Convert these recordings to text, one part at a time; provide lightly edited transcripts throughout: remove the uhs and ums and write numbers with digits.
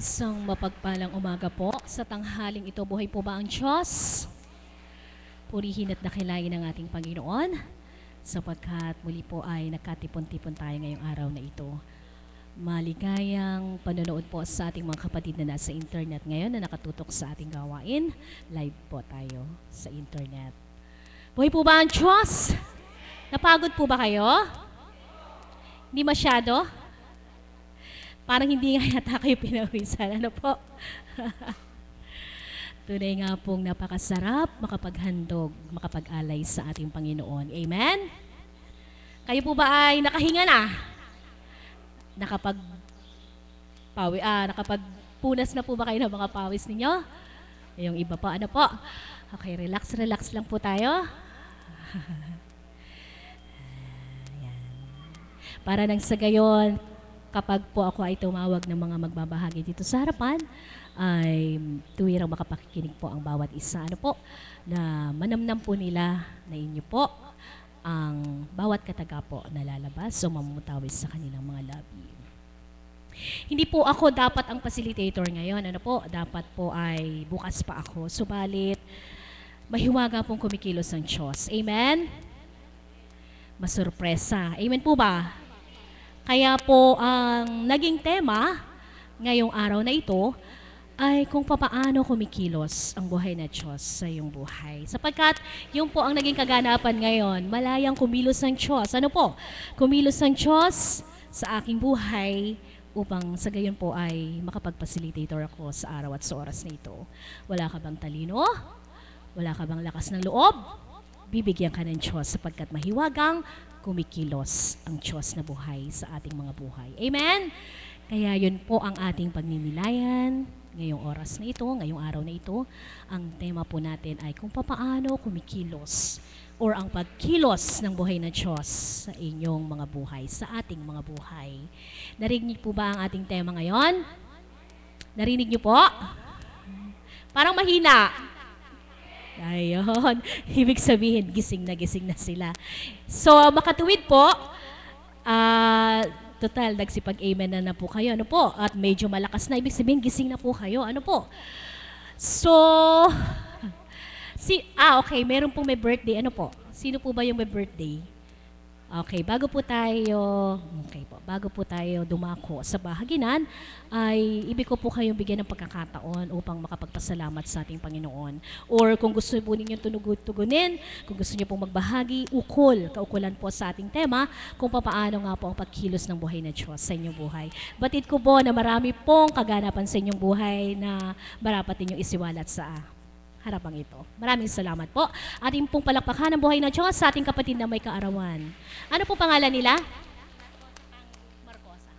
Isang mapagpalang umaga po. Sa tanghaling ito, buhay po ba ang Diyos? Purihin at dakilain ng ating Panginoon, sapagkat muli po ay nagkatipon-tipon tayo ngayong araw na ito. Maligayang panonood po sa ating mga kapatid na nasa internet ngayon na nakatutok sa ating gawain. Live po tayo sa internet. Buhay po ba ang Diyos? Napagod po ba kayo? Hindi masyado? Parang hindi nga yata kayo pinawisan. Ano po? Tunay nga pong napakasarap makapaghandog, makapag-alay sa ating Panginoon. Amen? Kayo po ba ay nakahinga na? Nakapagpunas na po ba kayo ng mga pawis ninyo? Yung iba pa, ano po? Okay, relax lang po tayo. Ayan. Para nang sa gayon, kapag po ako ay tumawag ng mga magbabahagi dito sa harapan, ay tuwirang makapakikinig po ang bawat isa. Ano po? Na manamnam po nila na inyo po ang bawat kataga po na lalabas o mamutawis sa kanilang mga labi. Hindi po ako dapat ang facilitator ngayon. Ano po? Dapat po ay bukas pa ako. Subalit, mahiwaga pong kumikilos ang Diyos. Amen? Masurpresa. Amen po ba? Kaya po ang naging tema ngayong araw na ito ay kung papaano kumikilos ang buhay na Diyos sa iyong buhay. Sapagkat yung po ang naging kaganapan ngayon, malayang kumilos ang Diyos. Ano po? Kumilos ang Diyos sa aking buhay upang sa gayon po ay makapag-facilitator ako sa araw at sa oras na ito. Wala ka bang talino? Wala ka bang lakas ng loob? Bibigyan ka ng Diyos sapagkat mahiwagang kumikilos ang Diyos na buhay sa ating mga buhay. Amen? Kaya yun po ang ating pagninilayan ngayong oras na ito, ngayong araw na ito. Ang tema po natin ay kung papaano kumikilos or ang pagkilos ng buhay na Diyos sa inyong mga buhay, sa ating mga buhay. Narinig po ba ang ating tema ngayon? Narinig niyo po? Parang mahina. Ayun. Ibig sabihin, gising na sila. So, makatuwid po, total, nagsipag-amen na po kayo. Ano po? At medyo malakas na. Ibig sabihin, gising na po kayo. Ano po? So, okay, meron pong may birthday. Ano po? Sino po ba yung may birthday? Okay, bago po tayo dumako sa bahaginan, ay ibig ko po kayong bigyan ng pagkakataon upang makapagpasalamat sa ating Panginoon. Or kung gusto po ninyong tugunin, kung gusto niyo pong magbahagi, kaukulan po sa ating tema, kung paano nga po ang pagkilos ng buhay na Diyos sa inyong buhay. Batid ko po na marami pong kaganapan sa inyong buhay na marapat ninyong isiwalat sa harapang ito. Maraming salamat po. Ating pong palakpakan ng buhay na Diyos sa ating kapatid na may kaarawan. Ano po pangalan nila? Marcosa.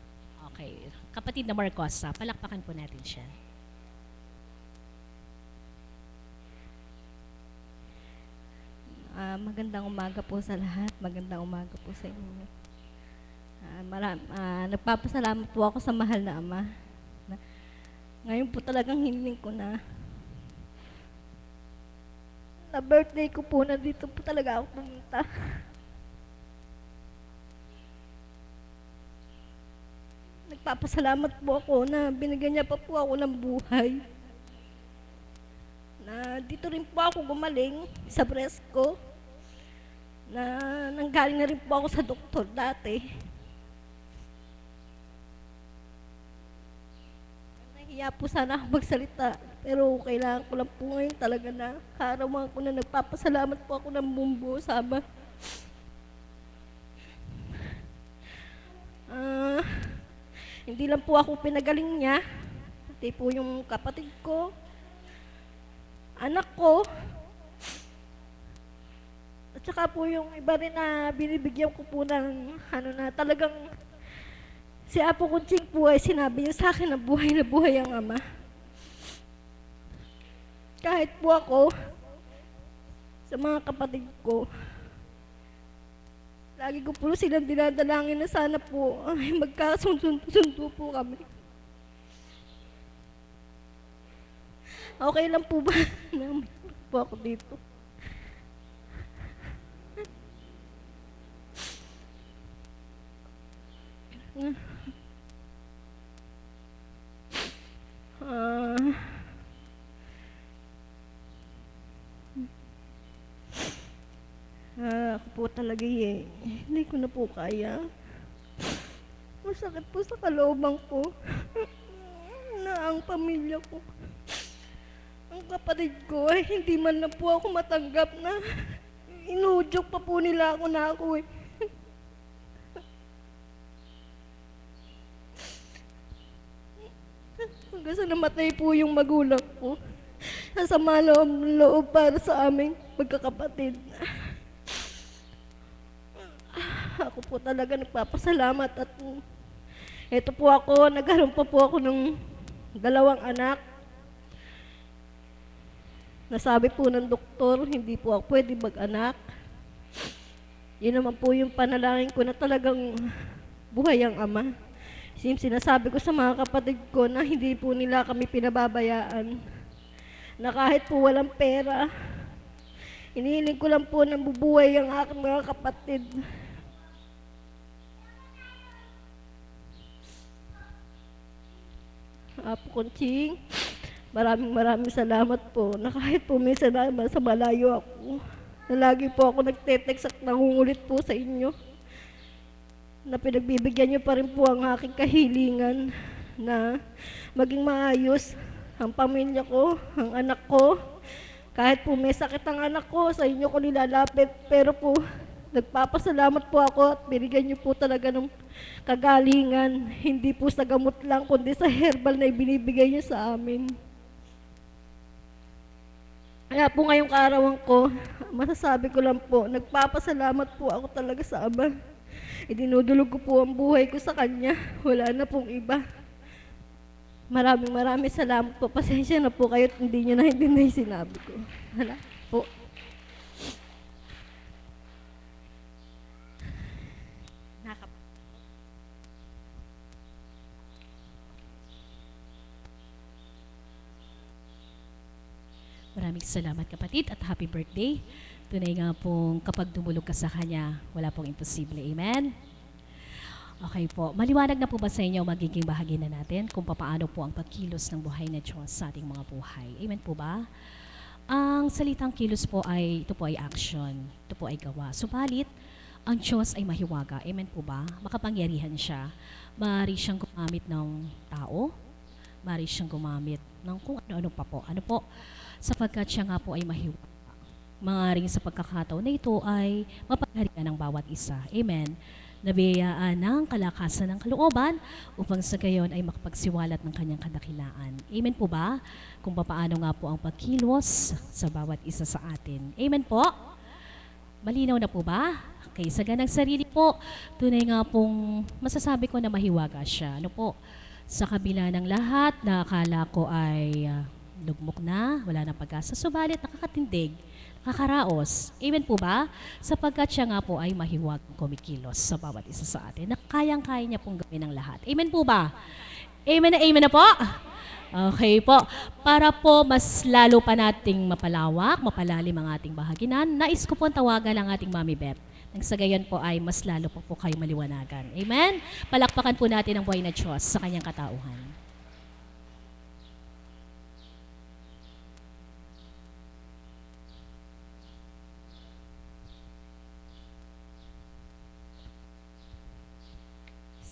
Okay. Kapatid na Marcosa. Palakpakan po natin siya. Magandang umaga po sa lahat. Magandang umaga po sa inyo. Nagpapasalamat po ako sa mahal na Ama. Ngayon po talagang hiniling ko na birthday ko po, nandito po talaga ako pumunta. Nagpapasalamat po ako na binigyan niya pa po ako ng buhay. Na dito rin po ako gumaling sa breast ko. Na nanggaling na rin po ako sa doktor dati. Nahiya po sana ako magsalita. Pero kailangan ko lang po ngayon talaga na kaarawan ko na nagpapasalamat po ako ng bumbu sa Ama. Hindi lang po ako pinagaling niya, pati po yung kapatid ko, anak ko, at saka po yung iba rin na binibigyan ko po ng na talagang si Apo Kunching po ay sinabi niya sa akin na buhay ang Ama. Kahit po ako, sa mga kapatid ko, lagi ko po silang dinadalangin na sana po ay magkasundo po kami. Okay lang po ba na po ako dito? po talaga eh. Hindi ko na po kaya. Masakit po sa kalooban ko na ang pamilya ko, ang kapatid ko ay hindi man na po ako matanggap na inudyok pa po nila ako na ako eh. Hanggang sa namatay po yung magulang ko. Nasama loob para sa aming magkakapatid. Ako po talaga nagpapasalamat at eto po ako, nagkaroon pa po ako ng 2 anak. Nasabi po ng doktor, hindi po ako pwede mag-anak. Yun naman po yung panalangin ko na talagang buhay ang ama. Sinasabi ko sa mga kapatid ko na hindi po nila kami pinababayaan. Na kahit po walang pera, inihiling ko lang po na bubuhay ang aking mga kapatid. Apo Kunching, maraming salamat po na kahit po minsan sa malayo ako, na lagi po ako nagte-text at nangungulit po sa inyo, na pinagbibigyan niyo pa rin po ang aking kahilingan na maging maayos ang pamilya ko, ang anak ko. Kahit po may sakit ang anak ko, sa inyo ko nilalapit, pero po nagpapasalamat po ako at binigyan niyo po talaga ng kagalingan, hindi po sa gamot lang, kundi sa herbal na ibinibigay niyo sa amin. Kaya po ngayong kaarawan ko, masasabi ko lang po, nagpapasalamat po ako talaga sa Ama. Idinudulog ko po ang buhay ko sa Kanya, wala na pong iba. Maraming salamat po. Pasensya na po kayo at hindi niyo naintindihan yung sinabi ko. Wala po. Maraming salamat kapatid at happy birthday. Tunay nga pong kapag dumulog ka sa Kanya, wala pong imposible. Amen? Okay po. Maliwanag na po ba sa inyo magiging bahagi na natin kung paano po ang pagkilos ng buhay na Diyos sa ating mga buhay? Amen po ba? Ang salitang kilos po ay, ito po ay action. Ito po ay gawa. Subalit, ang Diyos ay mahiwaga. Amen po ba? Makapangyarihan siya. Maaari siyang gumamit ng tao. Maaari siyang gumamit ng kung ano-ano pa po. Ano po? Sapagkat siya nga po ay mahiwaga. Maaaring sa pagkakataon na ito ay mapagharian ng bawat isa. Amen. Nabiyayaan ng kalakasan ng kalooban upang sa gayon ay makapagsiwalat ng kanyang kadakilaan. Amen po ba? Kung paano nga po ang pagkilos sa bawat isa sa atin. Amen po? Malinaw na po ba? Okay, sa ganang sarili po, tunay nga pong masasabi ko na mahiwaga siya. Ano po? Sa kabila ng lahat na akala ko ay lugmok na, wala nang pag-asa, subalit nakakatindig, nakakaraos. Amen po ba? Sapagkat siya nga po ay mahiwag kumikilos sa bawat isa sa atin, na kayang-kaya niya pong gawin ang lahat. Amen po ba? Amen na po? Okay po. Para po mas lalo pa nating mapalawak, mapalalim ang ating bahaginan, nais ko po tawagan ang ating Mami Beth. Nang sa gayon po ay mas lalo po kayo maliwanagan. Amen? Palakpakan po natin ang buhay na Diyos sa kanyang katauhan.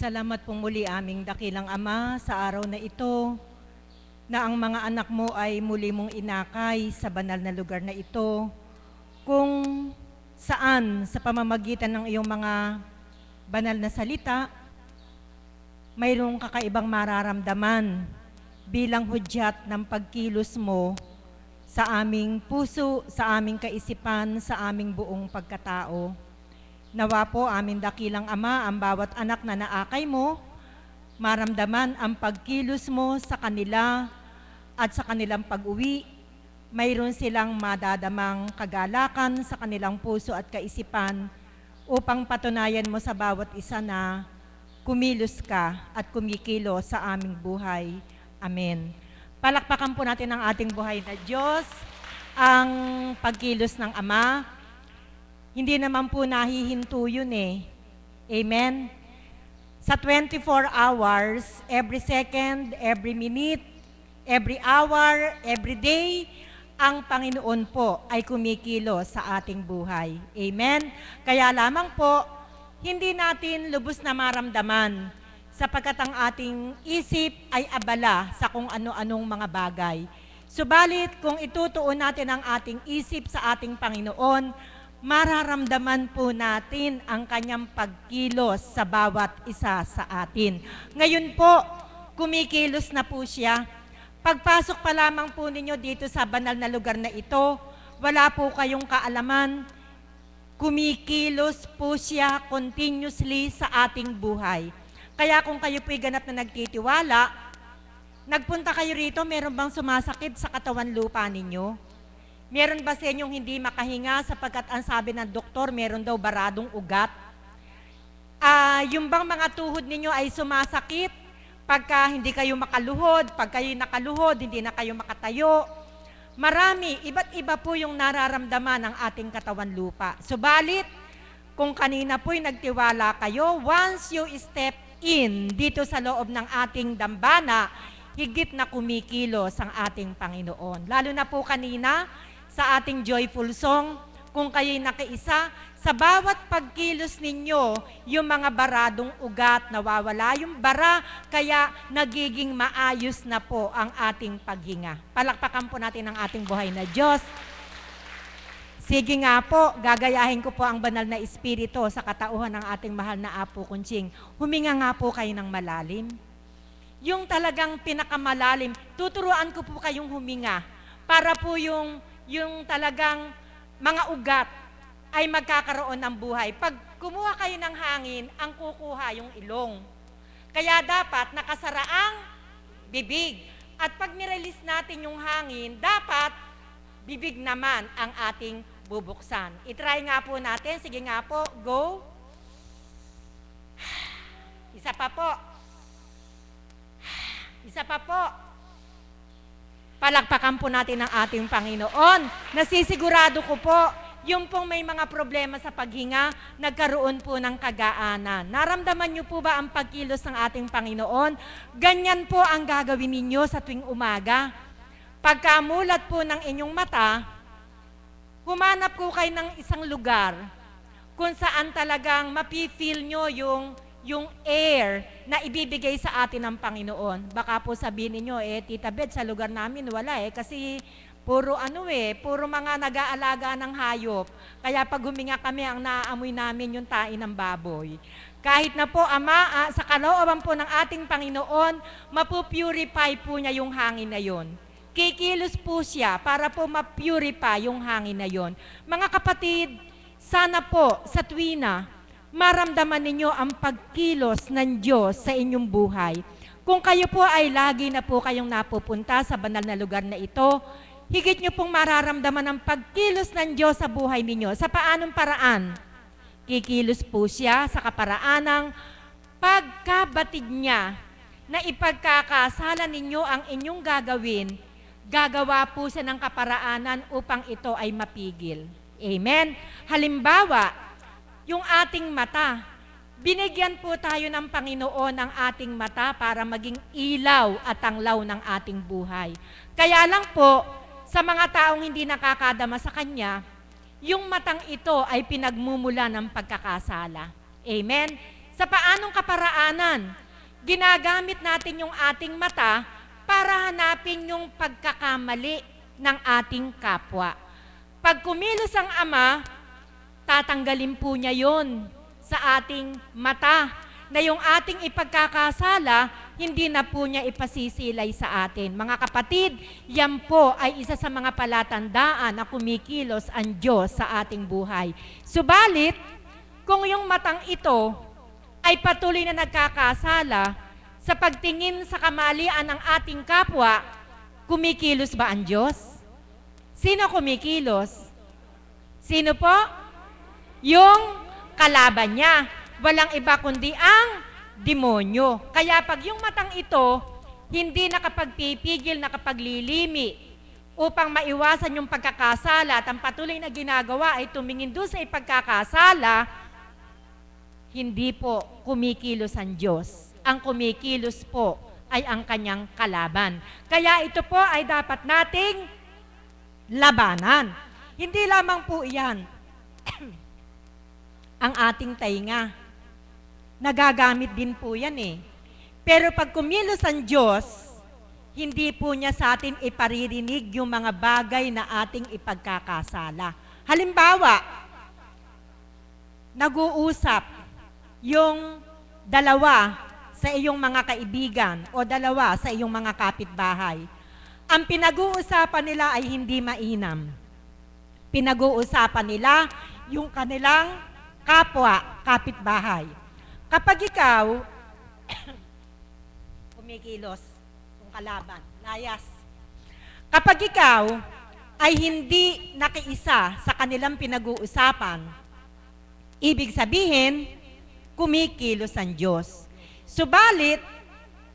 Salamat pong muli aming dakilang Ama sa araw na ito, na ang mga anak mo ay muli mong inakay sa banal na lugar na ito, kung saan sa pamamagitan ng iyong mga banal na salita, mayroong kakaibang mararamdaman bilang hudyat ng pagkilos mo sa aming puso, sa aming kaisipan, sa aming buong pagkatao. Nawa po aming dakilang Ama, ang bawat anak na naakay mo, maramdaman ang pagkilos mo sa kanila at sa kanilang pag-uwi. Mayroon silang madadamang kagalakan sa kanilang puso at kaisipan upang patunayan mo sa bawat isa na kumilos ka at kumikilo sa aming buhay. Amen. Palakpakan po natin ang ating buhay na Diyos, ang pagkilos ng Ama. Hindi naman po nahihinto yun eh. Amen? Sa 24 hours, every second, every minute, every hour, every day, ang Panginoon po ay kumikilos sa ating buhay. Amen? Kaya lamang po, hindi natin lubos na maramdaman sapagkat ang ating isip ay abala sa kung ano-anong mga bagay. Subalit, kung itutuon natin ang ating isip sa ating Panginoon, mararamdaman po natin ang kanyang pagkilos sa bawat isa sa atin. Ngayon po, kumikilos na po siya. Pagpasok pa lamang po ninyo dito sa banal na lugar na ito, wala po kayong kaalaman, kumikilos po siya continuously sa ating buhay. Kaya kung kayo po'y ganap na nagtitiwala, nagpunta kayo rito, meron bang sumasakit sa katawan lupa ninyo? Meron ba sa inyong hindi makahinga sapagkat ang sabi ng doktor, meron daw baradong ugat? Yung bang mga tuhod ninyo ay sumasakit? Pagka hindi kayo makaluhod, pag kayo nakaluhod, hindi na kayo makatayo. Marami, iba't iba po yung nararamdaman ng ating katawan lupa. Subalit, kung kanina po'y nagtiwala kayo, once you step in dito sa loob ng ating dambana, higit na kumikilos ang ating Panginoon. Lalo na po kanina sa ating joyful song, kung kayo'y nakiisa, sa bawat pagkilos ninyo, yung mga baradong ugat nawawala, yung bara, kaya nagiging maayos na po ang ating paghinga. Palakpakan po natin ang ating buhay na Diyos. Sige nga po, gagayahin ko po ang banal na espiritu sa katauhan ng ating mahal na Apo Kunching. Huminga nga po kayo ng malalim. Yung talagang pinakamalalim, tuturuan ko po kayong huminga para po yung talagang mga ugat ay magkakaroon ng buhay. Pag kumuha kayo ng hangin, ang kukuha yung ilong. Kaya dapat nakasara ang bibig. At pag nirelease natin yung hangin, dapat bibig naman ang ating bubuksan. I-try nga po natin. Sige nga po, go. Isa pa po. Isa pa po. Palakpakan po natin ang ating Panginoon. Nasisigurado ko po, yung pong may mga problema sa paghinga, nagkaroon po ng kagaanan. Naramdaman niyo po ba ang pagkilos ng ating Panginoon? Ganyan po ang gagawin ninyo sa tuwing umaga. Pagkamulat po ng inyong mata, humanap po kayo ng isang lugar kung saan talagang mapifeel nyo yung air na ibibigay sa atin ng Panginoon. Baka po sabihin niyo, Tita Beth, sa lugar namin wala kasi puro puro mga nag-aalaga ng hayop. Kaya pag huminga kami, ang naaamoy namin yung tae ng baboy. Kahit na po, Ama, sa kalooban po ng ating Panginoon, mapupurify po niya yung hangin na yon. Kikilos po siya para po mapurify yung hangin na yon. Mga kapatid, sana po sa tuwina, maramdaman ninyo ang pagkilos ng Diyos sa inyong buhay. Kung kayo po ay lagi na po kayong napupunta sa banal na lugar na ito, higit nyo pong mararamdaman ang pagkilos ng Diyos sa buhay ninyo. Sa paanong paraan? Kikilos po siya sa kaparaan ng pagkabatid niya na ipagkakasala ninyo ang inyong gagawin, gagawa po siya ng kaparaanan upang ito ay mapigil. Amen? Halimbawa, yung ating mata, binigyan po tayo ng Panginoon ng ating mata para maging ilaw at tanglaw ng ating buhay. Kaya lang po, sa mga taong hindi nakakadama sa Kanya, yung matang ito ay pinagmumula ng pagkakasala. Amen? Sa paanong kaparaanan, ginagamit natin yung ating mata para hanapin yung pagkakamali ng ating kapwa. Pag kumilos ang Ama, tatanggalin po niya yon sa ating mata, na yung ating ipagkakasala, hindi na po niya ipasisilay sa atin. Mga kapatid, yan po ay isa sa mga palatandaan na kumikilos ang Diyos sa ating buhay. Subalit, kung yung matang ito ay patuloy na nagkakasala, sa pagtingin sa kamalian ng ating kapwa, kumikilos ba ang Diyos? Sino kumikilos? Sino po? Yung kalaban niya. Walang iba kundi ang demonyo. Kaya pag yung matang ito, hindi nakapagpipigil, nakapaglilimi upang maiwasan yung pagkakasala at ang patuloy na ginagawa ay tumingin doon sa ipagkakasala, hindi po kumikilos ang Diyos. Ang kumikilos po ay ang kanyang kalaban. Kaya ito po ay dapat nating labanan. Hindi lamang po iyan ang ating tainga. Nagagamit din po yan eh. Pero pag kumilos ang Diyos, hindi po niya sa atin iparirinig yung mga bagay na ating ipagkakasala. Halimbawa, nag-uusap yung dalawa sa iyong mga kaibigan o dalawa sa iyong mga kapitbahay. Ang pinag-uusapan nila ay hindi mainam. Pinag-uusapan nila yung kanilang kapwa, kapitbahay. Kapag ikaw, kumikilos, kung kalaban, layas. Kapag ikaw ay hindi nakiisa sa kanilang pinag-uusapan, ibig sabihin, kumikilos ang Diyos. Subalit,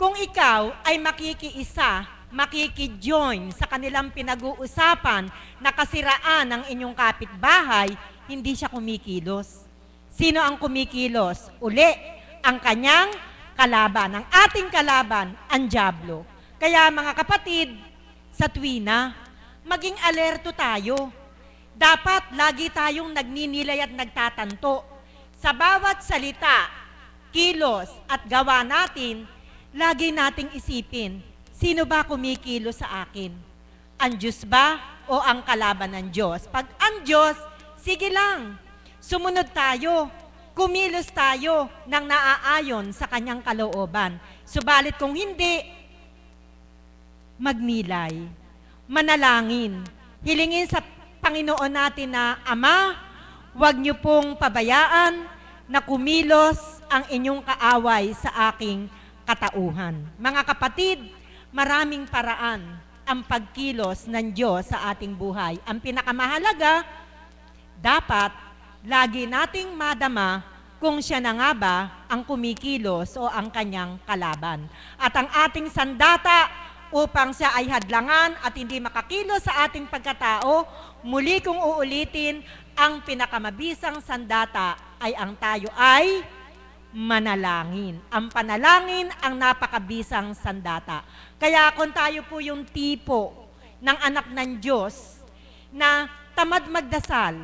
kung ikaw ay makikiisa, makikijoin sa kanilang pinag-uusapan na kasiraan ng inyong kapitbahay, hindi siya kumikilos. Sino ang kumikilos? Uli, ang kanyang kalaban. Ang ating kalaban, ang dyablo. Kaya mga kapatid, sa tuwina, maging alerto tayo. Dapat lagi tayong nagninilay at nagtatanto. Sa bawat salita, kilos at gawa natin, lagi nating isipin, sino ba kumikilos sa akin? Ang Diyos ba o ang kalaban ng Diyos? Pag ang Diyos, sige lang. Sumunod tayo, kumilos tayo ng naaayon sa kanyang kalooban. Subalit kung hindi, magnilay, manalangin, hilingin sa Panginoon natin na, Ama, huwag niyo pong pabayaan na kumilos ang inyong kaaway sa aking katauhan. Mga kapatid, maraming paraan ang pagkilos ng Diyos sa ating buhay. Ang pinakamahalaga, dapat lagi nating madama kung siya na nga ba ang kumikilos o ang kanyang kalaban. At ang ating sandata upang siya ay hadlangan at hindi makakilos sa ating pagkatao, muli kong uulitin, ang pinakamabisang sandata ay ang tayo ay manalangin. Ang panalangin ang napakabisang sandata. Kaya kung tayo po yung tipo ng anak ng Diyos na tamad magdasal,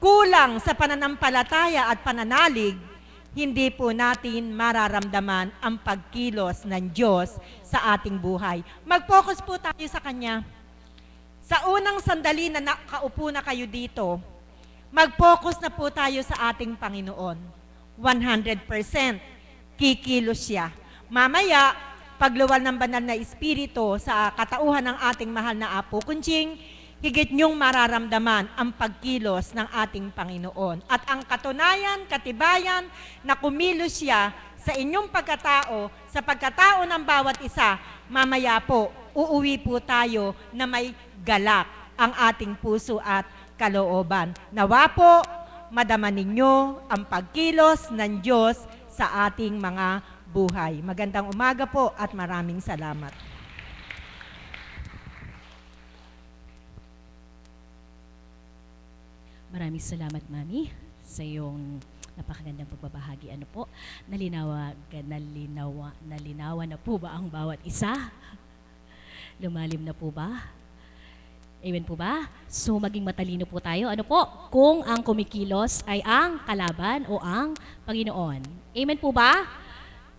kulang sa pananampalataya at pananalig, hindi po natin mararamdaman ang pagkilos ng Diyos sa ating buhay. Mag-focus po tayo sa Kanya. Sa unang sandali na nakaupo na kayo dito, mag-focus na po tayo sa ating Panginoon. 100% kikilos siya. Mamaya, pagluwal ng banal na Espiritu sa katauhan ng ating mahal na Apo Kunching, higit niyong mararamdaman ang pagkilos ng ating Panginoon. At ang katunayan, katibayan na kumilos siya sa inyong pagkatao, sa pagkatao ng bawat isa, mamaya po, uuwi po tayo na may galak ang ating puso at kalooban. Nawa po, madama ninyo ang pagkilos ng Diyos sa ating mga buhay. Magandang umaga po at maraming salamat. Maraming salamat, Mami, sa iyong napakagandang pagbabahagi. Ano po, nalinawan na po ba ang bawat isa? Lumalim na po ba? Amen po ba? So, maging matalino po tayo. Ano po? Kung ang kumikilos ay ang kalaban o ang Panginoon. Amen po ba?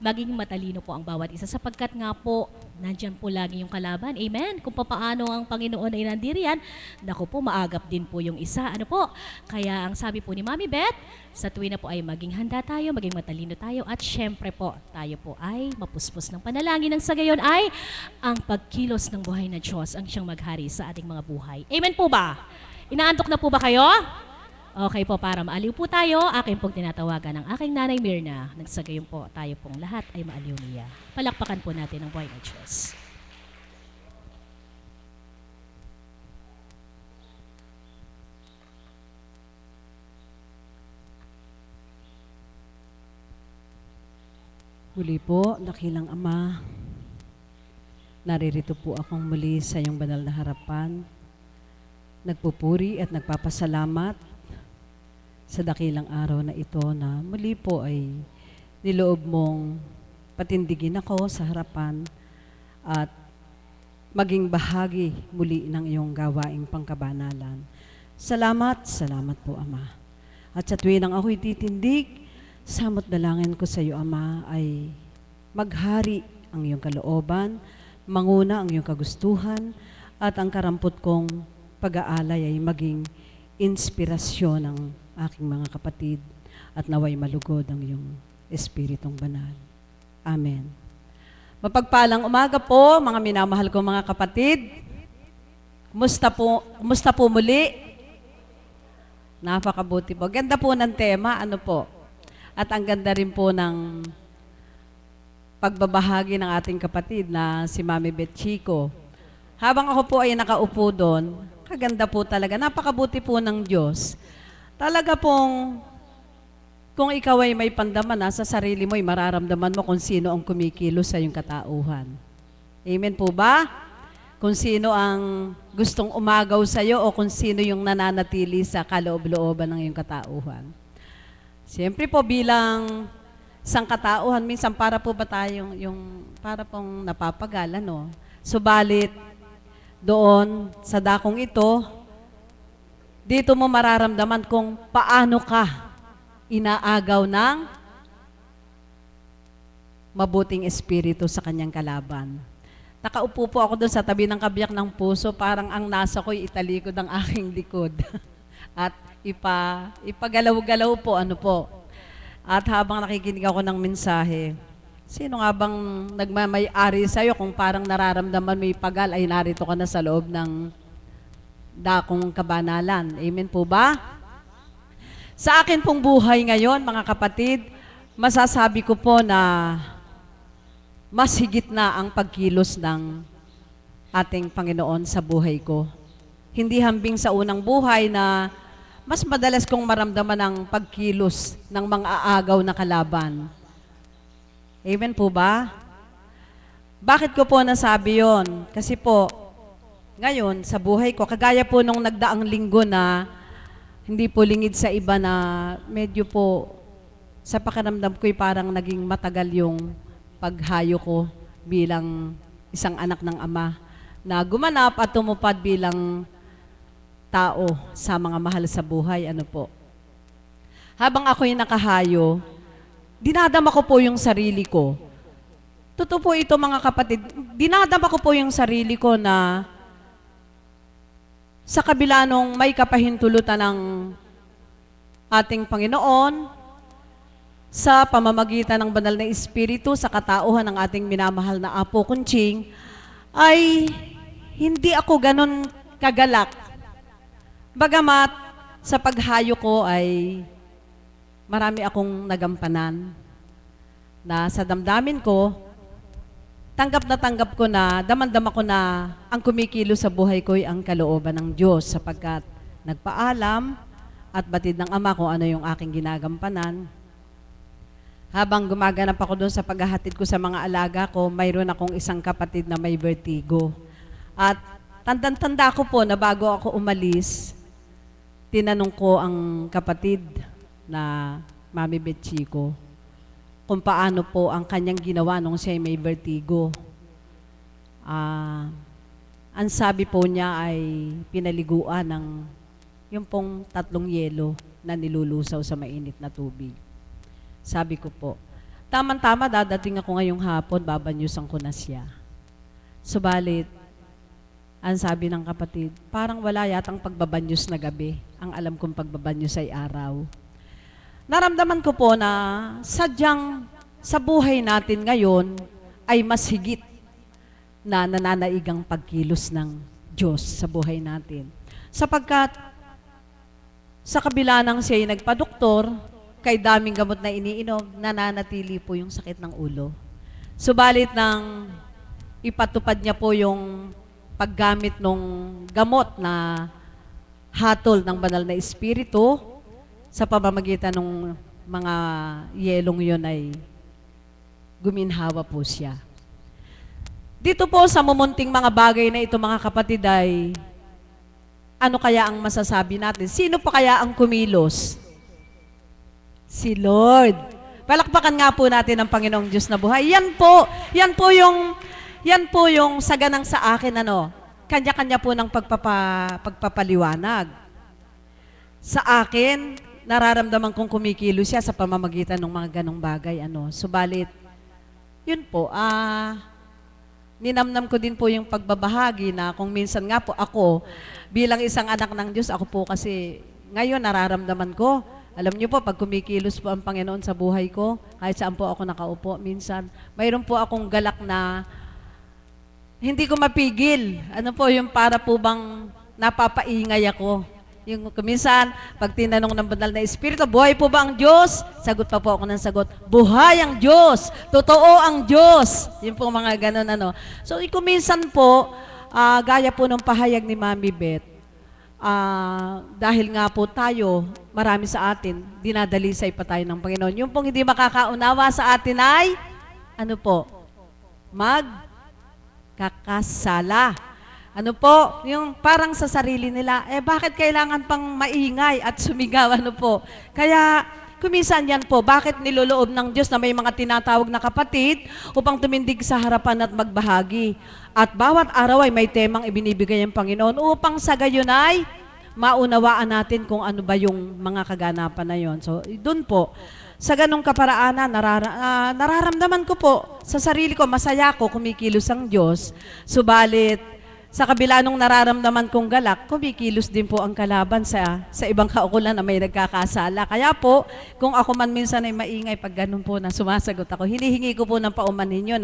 Maging matalino po ang bawat isa sapagkat nga po, nandyan po lagi yung kalaban. Amen? Kung paano ang Panginoon ay nandiriyan, naku po, maagap din po yung isa. Ano po? Kaya ang sabi po ni Mami Beth, sa tuwina po ay maging handa tayo, maging matalino tayo, at syempre po, tayo po ay mapuspos ng panalangin ng sa gayon ay ang pagkilos ng buhay na Diyos ang siyang maghari sa ating mga buhay. Amen po ba? Inaantok na po ba kayo? Okay po, para maaliw po tayo, akin pong tinatawagan ng aking nanay Mirna. Nagsagayon po, tayo pong lahat ay maaliw niya. Palakpakan po natin ang buhay ng Diyos. Muli po, dakilang Ama, naririto po akong muli sa iyong banal na harapan. Nagpupuri at nagpapasalamat sa dakilang araw na ito na muli po ay niloob mong patindigin ako sa harapan at maging bahagi muli ng iyong gawaing pangkabanalan. Salamat, salamat po, Ama. At sa tuwing ang ako'y titindig, samot dalangin ko sa iyo, Ama, ay maghari ang iyong kalooban, manguna ang iyong kagustuhan, at ang karampot kong pag-aalay ay maging inspirasyon ng aking mga kapatid at naway malugod ang iyong Espiritong Banal. Amen. Mapagpalang umaga po, mga minamahal kong mga kapatid. Kumusta po muli? Napakabuti po. Ganda po ng tema, ano po? At ang ganda rin po ng pagbabahagi ng ating kapatid na si Mami Beth Chico. Habang ako po ay nakaupo doon, kaganda po talaga. Napakabuti po ng Diyos. Talaga pong, kung ikaw ay may pandaman sa sarili mo, ay mararamdaman mo kung sino ang kumikilos sa iyong katauhan. Amen po ba? Kung sino ang gustong umagaw sa iyo o kung sino yung nananatili sa kaloob-looban ng iyong katauhan. Siyempre po bilang isang katauhan, minsan para po ba tayong para pong napapagal, no? Subalit, doon sa dakong ito, dito mo mararamdaman kung paano ka inaagaw ng mabuting espiritu sa kanyang kalaban. Nakaupo po ako doon sa tabi ng kabiyak ng puso, parang ang nasa ko'y italikod ang aking likod. At ipagalaw-galaw po, ano po. At habang nakikinig ako ng mensahe, sino nga bang nagmamay-ari sa'yo kung parang nararamdaman mo ipagal ay narito ka na sa loob ng dakong kabanalan? Amen po ba? Sa akin pong buhay ngayon, mga kapatid, masasabi ko po na mas higit na ang pagkilos ng ating Panginoon sa buhay ko. Hindi hambing sa unang buhay na mas madalas kong maramdaman ang pagkilos ng mga aagaw na kalaban. Amen po ba? Bakit ko po nasabi yon? Kasi po, ngayon, sa buhay ko, kagaya po nung nagdaang linggo na hindi po lingid sa iba na medyo po sa pakiramdam ko'y parang naging matagal yung paghayo ko bilang isang anak ng Ama na gumanap at tumupad bilang tao sa mga mahal sa buhay. Ano po? Habang ako'y nakahayo, dinadama ko po yung sarili ko. Totoo po ito, mga kapatid, dinadama ko po yung sarili ko na sa kabila nung may kapahintulutan ng ating Panginoon, sa pamamagitan ng banal na Espiritu, sa katauhan ng ating minamahal na Apo Kunching, ay hindi ako ganon kagalak. Bagamat sa paghayo ko ay marami akong nagampanan na sa damdamin ko, tanggap ko na, damandama ko na ang kumikilo sa buhay ko ay ang kalooban ng Diyos sapagkat nagpaalam at batid ng Ama kung ano yung aking ginagampanan. Habang gumaganap ako doon sa paghahatid ko sa mga alaga ko, mayroon akong isang kapatid na may vertigo. At tanda ko po na bago ako umalis, tinanong ko ang kapatid na Mami Beth Chico kung paano po ang kanyang ginawa nung siya may vertigo. Ang sabi po niya ay pinaliguan ng yung pong 3 yelo na nilulusaw sa mainit na tubig. Sabi ko po, tama-tama dadating ako ngayong hapon, babanyusan ko na siya. Subalit, ang sabi ng kapatid, parang wala yatang pagbabanyos na gabi. Ang alam kong pagbabanyos ay araw. Naramdaman ko po na sadyang sa buhay natin ngayon ay mas higit na nananaigang pagkilos ng Diyos sa buhay natin. Sapagkat sa kabila ng siya ay nagpadoktor, kay daming gamot na iniinom, nananatili po yung sakit ng ulo. Subalit nang ipatupad niya po yung paggamit ng gamot na hatol ng banal na Espiritu, sa pamamagitan ng mga yelong yun ay guminhawa po siya. Dito po sa mumunting mga bagay na ito, mga kapatid, ay ano kaya ang masasabi natin? Sino pa kaya ang kumilos? Si Lord. Palakpakan nga po natin ang Panginoong Diyos na buhay. Yan po yan po yung saganang sa akin, kanya-kanya po ng pagpapaliwanag. Sa akin, nararamdaman kong kumikilos siya sa pamamagitan ng mga ganong bagay, Subalit, yun po, ninamnam ko din po yung pagbabahagi na kung minsan nga po ako, bilang isang anak ng Diyos, ako po kasi ngayon nararamdaman ko, alam niyo po, pag kumikilos po ang Panginoon sa buhay ko, kahit saan po ako nakaupo, minsan, mayroon po akong galak na hindi ko mapigil. Ano po, yung para po bang napapaingay ako. Yung minsan, pag tinanong ng banal na Espiritu, buhay po ba ang Diyos? Sagot pa po ako ng sagot, buhay ang Diyos! Totoo ang Diyos! Yung po mga ganun, So, kuminsan po, gaya po ng pahayag ni Mami Beth, dahil nga po tayo, marami sa atin, dinadalisay pa tayo ng Panginoon. Yung pong hindi makakaunawa sa atin ay, magkakasala. Ano po, yung parang sa sarili nila, bakit kailangan pang maingay at sumigaw, Kaya, kuminsan yan po, bakit niloloob ng Diyos na may mga tinatawag na kapatid upang tumindig sa harapan at magbahagi. At bawat araw ay may temang ibinibigay ng Panginoon upang sa gayon ay maunawaan natin kung ano ba yung mga kaganapan na yon. So, doon po, sa ganong kaparaanan, nararamdaman ko po sa sarili ko, masaya ko, kumikilos ang Diyos. Subalit, sa kabila nung nararamdaman kong galak, kumikilos din po ang kalaban sa ibang kaukulan na may nagkakasala. Kaya po, kung ako man minsan ay maingay, pag ganun po na sumasagot ako, hinihingi ko po ng pauman ninyo,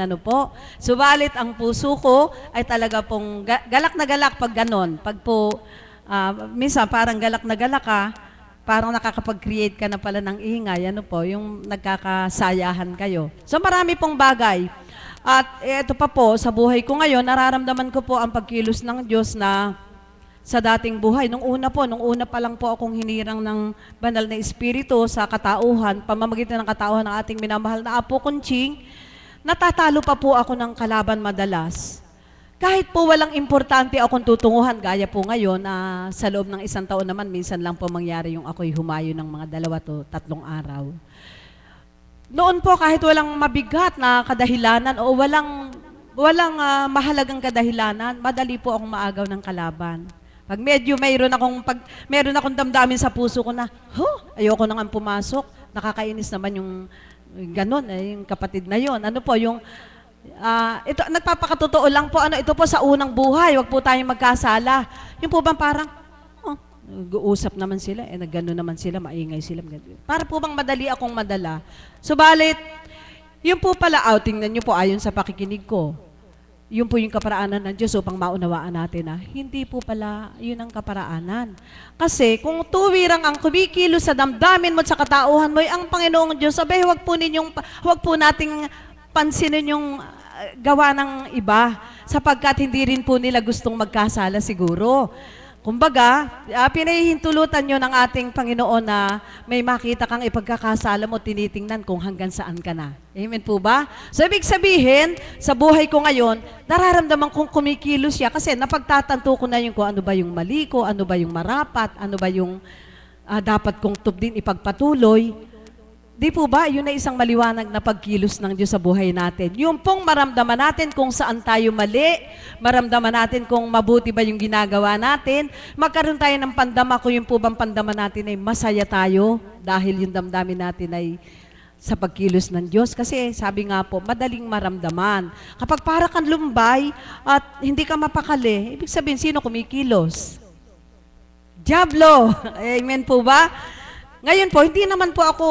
Subalit, ang puso ko ay talaga pong galak na galak pag ganun. Pag po, minsan parang galak na galak ka, parang nakakapag-create ka na pala ng ingay, yung nagkakasayahan kayo. So marami pong bagay. At ito pa po, sa buhay ko ngayon, nararamdaman ko po ang pagkilos ng Diyos na sa dating buhay. Nung una pa lang po akong hinirang ng banal na Espiritu sa katauhan, pamamagitan ng katauhan ng ating minamahal na Apo Kunching, natatalo pa po ako ng kalaban madalas. Kahit po walang importante akong tutunguhan, gaya po ngayon, sa loob ng 1 taon naman, minsan lang po mangyari yung ako'y humayo ng mga 2 to 3 araw. Noon po, kahit walang mabigat na kadahilanan o walang mahalagang kadahilanan, madali po akong maagaw ng kalaban. Pag mayroon akong damdamin sa puso ko na, ayoko nang pumasok, nakakainis naman yung ganon, yung kapatid na yon. Ito, nagpapakatotoo lang po, ito po sa unang buhay, wag po tayong magkasala. Yung po bang parang, nag-uusap naman sila, nag-gano naman sila, maingay sila. Para po bang madali akong madala. Subalit, yun po pala, tingnan nyo po ayon sa pakikinig ko. Yun po yung kaparaanan ng Diyos upang maunawaan natin na hindi po pala yun ang kaparaanan. Kasi kung tuwirang ang kumikilos sa damdamin mo at sa katauhan mo, ang Panginoong Diyos, wag po nating pansinin yung gawa ng iba sapagkat hindi rin po nila gustong magkasala siguro. Kumbaga, pinahihintulutan nyo ng ating Panginoon na may makita kang ipagkakasala mo, tinitingnan kung hanggang saan ka na. Amen po ba? So, ibig sabihin, sa buhay ko ngayon, nararamdaman kong kumikilos siya kasi napagtatanto ko na yung kung ano ba yung mali ko, ano ba yung marapat, ano ba yung dapat kong tubdin ipagpatuloy. Di po ba, yun ay isang maliwanag na pagkilos ng Diyos sa buhay natin. Yung pong maramdaman natin kung saan tayo mali, maramdaman natin kung mabuti ba yung ginagawa natin, magkaroon tayo ng pandama kung yung po bang pandama natin ay masaya tayo dahil yung damdamin natin ay sa pagkilos ng Diyos. Kasi sabi nga po, madaling maramdaman. Kapag para kang lumbay at hindi ka mapakali, ibig sabihin, sino kumikilos? Diablo! Amen po ba? Ngayon po, hindi naman po ako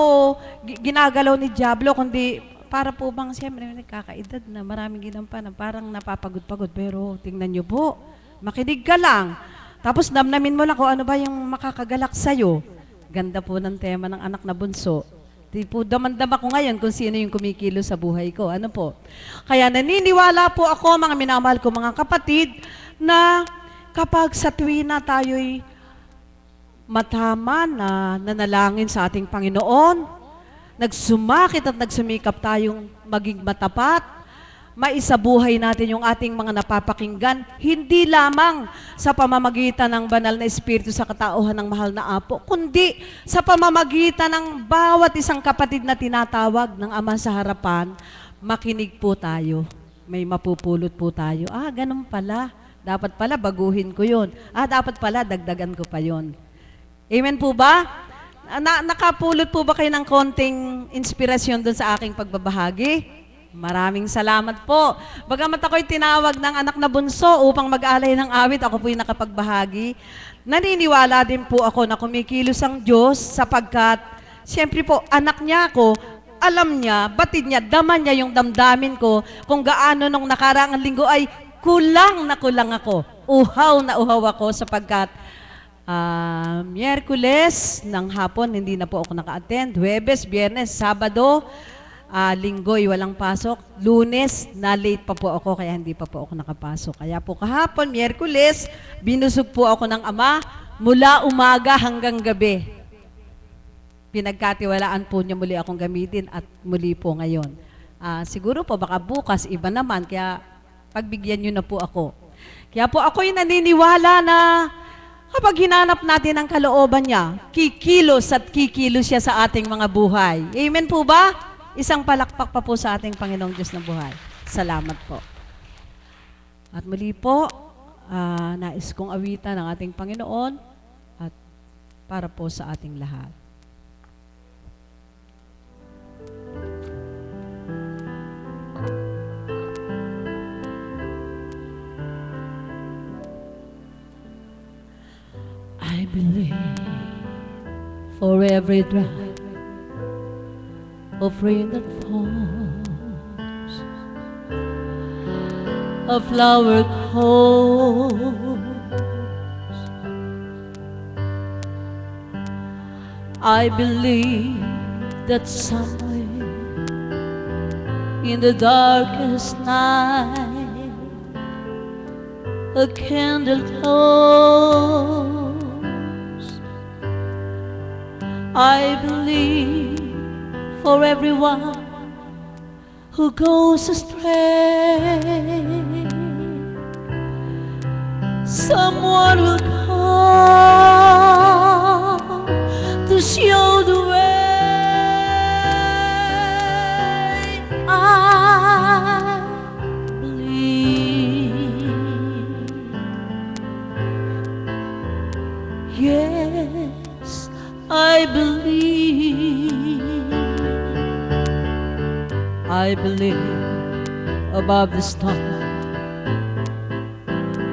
ginagalaw ni Diablo, kundi para po bang siyempre nagkakaedad na maraming ginampanan, parang napapagod-pagod. Pero tingnan nyo po, makinig ka lang. Tapos namnamin mo lang kung ano ba yung makakagalak sa'yo. Ganda po ng tema ng anak na bunso. Di po damandama ko ngayon kung sino yung kumikilo sa buhay ko. Ano po? Kaya naniniwala po ako, mga minamahal ko mga kapatid, na kapag sa tuwin na tayo'y matama na nanalangin sa ating Panginoon, nagsumakit at nagsumikap tayong maging matapat, maisabuhay natin yung ating mga napapakinggan, hindi lamang sa pamamagitan ng banal na Espiritu sa katauhan ng mahal na Apo, kundi sa pamamagitan ng bawat isang kapatid na tinatawag ng Ama sa harapan, makinig po tayo. may mapupulot po tayo. Ganun pala. Dapat pala baguhin ko yun. Dapat pala dagdagan ko pa yun. Amen po ba? Nakapulot po ba kayo ng konting inspirasyon doon sa aking pagbabahagi? Maraming salamat po. Bagamat ako'y tinawag ng anak na bunso upang mag-alay ng awit, ako po'y nakapagbahagi. Naniniwala din po ako na kumikilos ang Diyos sapagkat, siyempre po, anak niya ako, alam niya, batid niya, dama niya yung damdamin ko kung gaano nung nakaraang linggo ay kulang na kulang ako. Uhaw na uhaw ako sapagkat Miyerkules ng hapon, hindi na po ako naka-attend. Huwebes, Biyernes, Sabado, Linggo'y walang pasok. Lunes, na-late pa po ako kaya hindi pa po ako nakapasok. Kaya po kahapon, Miyerkules, binusog po ako ng Ama mula umaga hanggang gabi. Pinagkatiwalaan po niya muli akong gamitin at muli po ngayon. Siguro po baka bukas iba naman, kaya pagbigyan niyo na po ako. Kaya po ako'y naniniwala na kapag hinanap natin ang kalooban niya, kikilos at kikilos siya sa ating mga buhay. Amen po ba? Isang palakpak pa po sa ating Panginoong Diyos ng buhay. Salamat po. At muli po, nais kong awitan ng ating Panginoon at para po sa ating lahat. I believe for every drop of rain that falls, a flower grows. I believe that somewhere in the darkest night a candle glows. I believe for everyone who goes astray, someone will come to show the way. I believe, yes, I believe above the storm,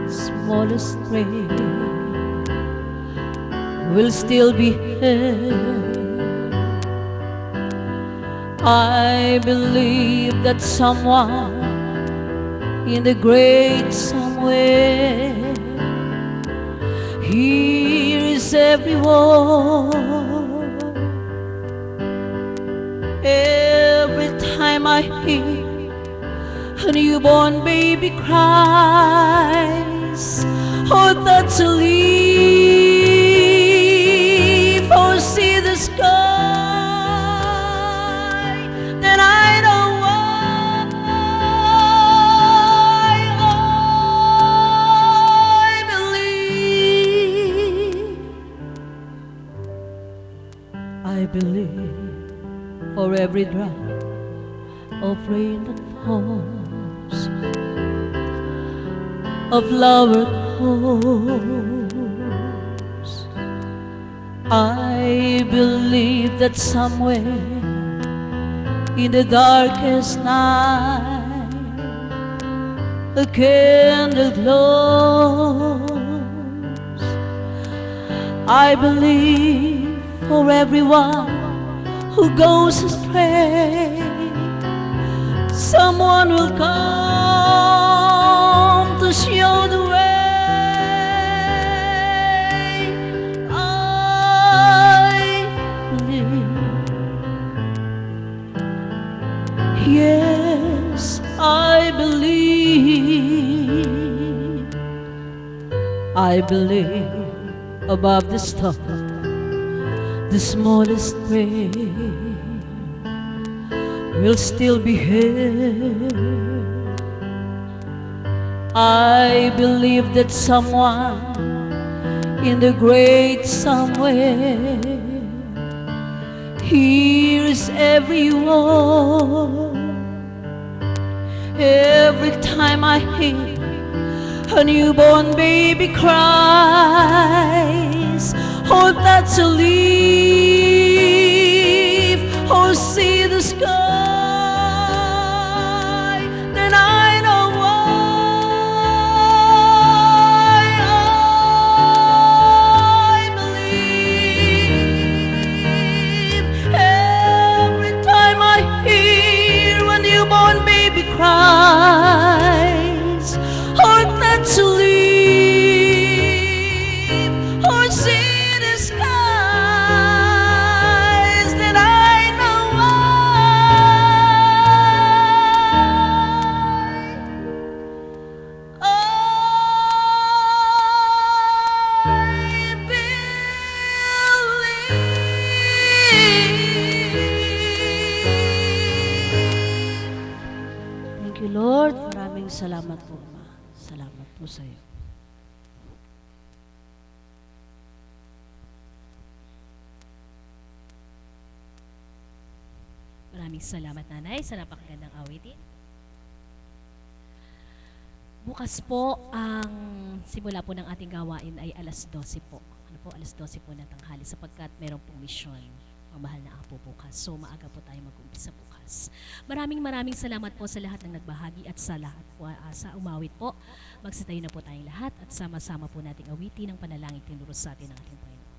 smallest rain will still be here. I believe that someone in the great somewhere hears every word. Every time I hear a newborn baby cries, or that's a leaf, or see the sky, then I know why I believe for every drop of rain that falls, a flower grows. I believe that somewhere in the darkest night a candle glows. I believe for everyone who goes astray, someone will come to show the way. I believe, yes, I believe above the storm, the smallest rain will still be here. I believe that someone in the great somewhere hears every word. Every time I hear a newborn baby cries, oh, that's a leaf, oh, see the sky, then I know why I believe. Every time I hear a newborn baby cries, oh, that's a leaf, oh, see the skies, then I know I believe. Thank you, Lord. Maraming salamat po, Ama. Salamat po sa iyo. Maraming salamat, Nanay, sa napakagandang awitin. Bukas po, ang simula po ng ating gawain ay alas 12 po. Ano po, alas 12 po ng tanghali sapagkat meron pong misyon ang mahal na apo bukas. So, maaga po tayo mag-umpisa bukas. Maraming salamat po sa lahat ng nagbahagi at sa lahat po, sa umawit po. Magsitayo na po tayong lahat at sama-sama po nating awitin ang panalangin tinuro sa atin ng ating Panginoon.